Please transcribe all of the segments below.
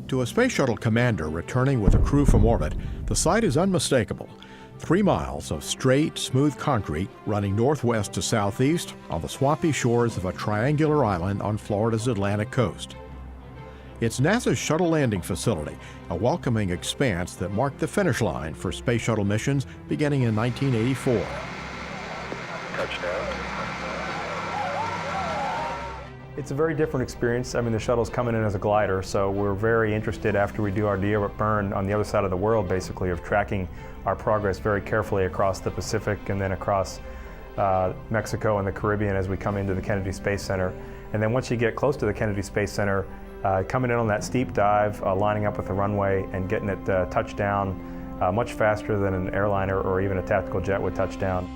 To a space shuttle commander returning with a crew from orbit, the sight is unmistakable. 3 miles of straight, smooth concrete running northwest to southeast on the swampy shores of a triangular island on Florida's Atlantic coast. It's NASA's Shuttle Landing Facility, a welcoming expanse that marked the finish line for space shuttle missions beginning in 1984. Touchdown. It's a very different experience. I mean, the shuttle's coming in as a glider, so we're very interested after we do our de-orbit burn on the other side of the world, basically, of tracking our progress very carefully across the Pacific and then across Mexico and the Caribbean as we come into the Kennedy Space Center. And then once you get close to the Kennedy Space Center, coming in on that steep dive, lining up with the runway and getting it touchdown much faster than an airliner or even a tactical jet would touch down.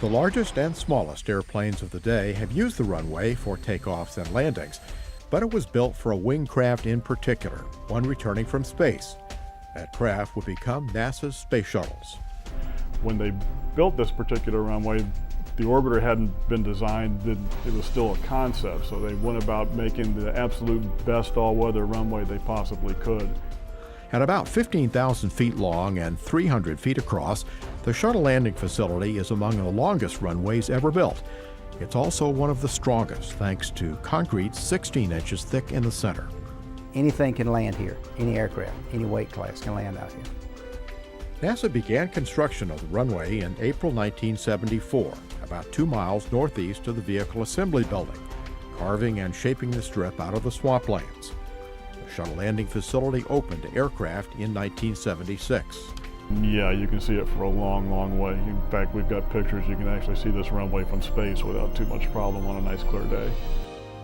The largest and smallest airplanes of the day have used the runway for takeoffs and landings, but it was built for a winged craft in particular, one returning from space. That craft would become NASA's space shuttles. When they built this particular runway, the orbiter hadn't been designed, it was still a concept, so they went about making the absolute best all-weather runway they possibly could. At about 15,000 feet long and 300 feet across, the Shuttle Landing Facility is among the longest runways ever built. It's also one of the strongest, thanks to concrete 16 inches thick in the center. Anything can land here. Any aircraft, any weight class can land out here. NASA began construction of the runway in April 1974, about 2 miles northeast of the Vehicle Assembly Building, carving and shaping the strip out of the swamplands. The Shuttle Landing Facility opened to aircraft in 1976. Yeah, you can see it for a long, long way. In fact, we've got pictures. You can actually see this runway from space without too much problem on a nice clear day.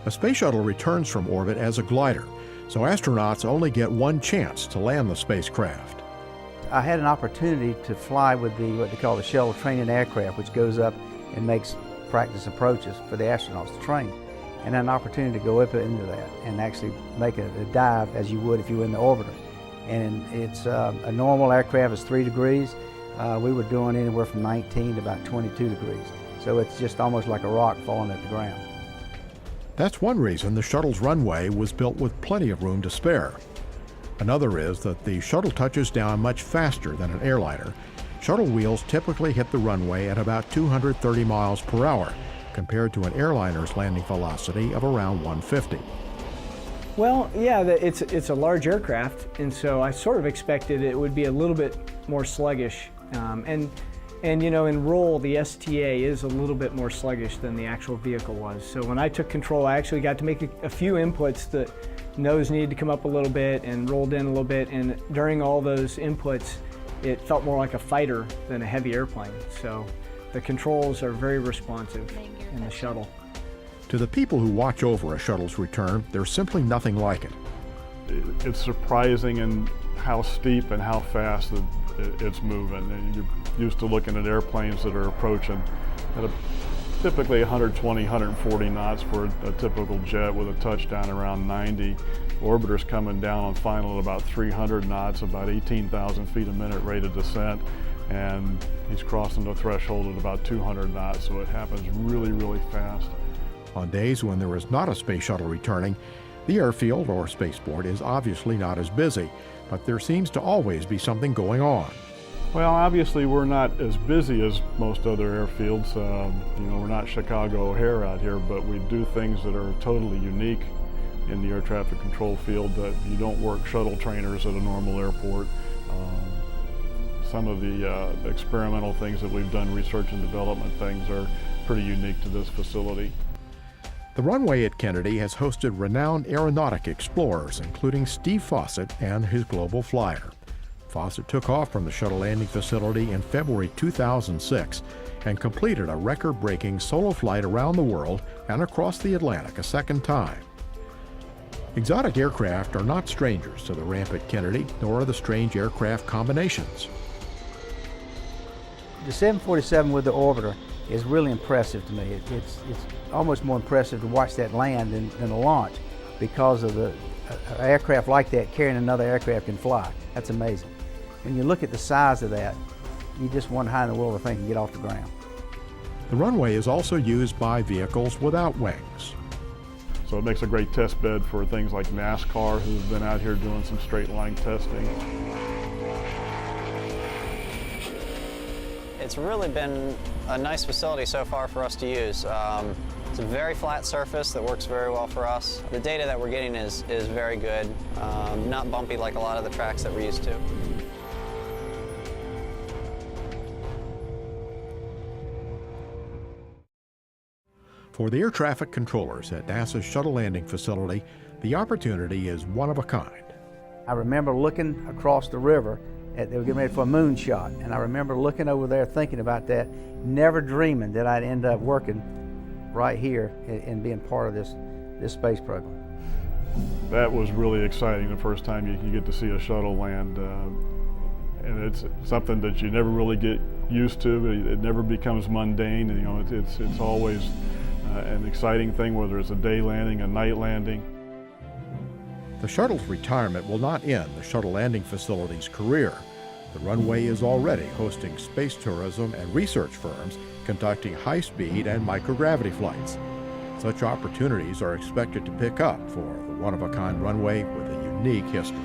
A space shuttle returns from orbit as a glider, so astronauts only get one chance to land the spacecraft. I had an opportunity to fly with what they call the shuttle training aircraft, which goes up and makes practice approaches for the astronauts to train. And an opportunity to go up into that and actually make a dive as you would if you were in the orbiter. And it's a normal aircraft is 3 degrees. We were doing anywhere from 19 to about 22 degrees. So it's just almost like a rock falling at the ground. That's one reason the shuttle's runway was built with plenty of room to spare. Another is that the shuttle touches down much faster than an airliner. Shuttle wheels typically hit the runway at about 230 miles per hour, compared to an airliner's landing velocity of around 150. Well, yeah, it's a large aircraft, and so I sort of expected it would be a little bit more sluggish. And you know, in roll, the STA is a little bit more sluggish than the actual vehicle was. So when I took control, I actually got to make a few inputs. The nose needed to come up a little bit and rolled in a little bit, and during all those inputs, it felt more like a fighter than a heavy airplane. So the controls are very responsive in the shuttle. To the people who watch over a shuttle's return, there's simply nothing like it. It's surprising in how steep and how fast it's moving. And you're used to looking at airplanes that are approaching at typically 120, 140 knots for a typical jet with a touchdown around 90. Orbiter's coming down on final at about 300 knots, about 18,000 feet a minute rate of descent, and he's crossing the threshold at about 200 knots, so it happens really, really fast. On days when there is not a space shuttle returning, the airfield or spaceport is obviously not as busy, but there seems to always be something going on. Well, obviously we're not as busy as most other airfields. You know, we're not Chicago O'Hare out here, but we do things that are totally unique in the air traffic control field that you don't work shuttle trainers at a normal airport. Some of the experimental things that we've done, research and development things, are pretty unique to this facility. The runway at Kennedy has hosted renowned aeronautic explorers, including Steve Fossett and his Global Flyer. Fossett took off from the Shuttle Landing Facility in February 2006 and completed a record-breaking solo flight around the world and across the Atlantic a second time. Exotic aircraft are not strangers to the ramp at Kennedy, nor are the strange aircraft combinations. The 747 with the orbiter is really impressive to me. It's almost more impressive to watch that land than a launch, because of an aircraft like that carrying another aircraft can fly. That's amazing. When you look at the size of that, you just wonder how in the world the thing can get off the ground. The runway is also used by vehicles without wings. So it makes a great test bed for things like NASCAR, who's been out here doing some straight line testing. It's really been a nice facility so far for us to use. It's a very flat surface that works very well for us. The data that we're getting is very good, not bumpy like a lot of the tracks that we're used to. For the air traffic controllers at NASA's Shuttle Landing Facility, the opportunity is one of a kind. I remember looking across the river they were getting ready for a moonshot, and I remember looking over there thinking about that, never dreaming that I'd end up working right here and being part of this space program. That was really exciting the first time you get to see a shuttle land, and it's something that you never really get used to. It never becomes mundane, and, you know, it's always an exciting thing, whether it's a day landing, a night landing. The shuttle's retirement will not end the Shuttle Landing Facility's career. The runway is already hosting space tourism and research firms conducting high-speed and microgravity flights. Such opportunities are expected to pick up for the one-of-a-kind runway with a unique history.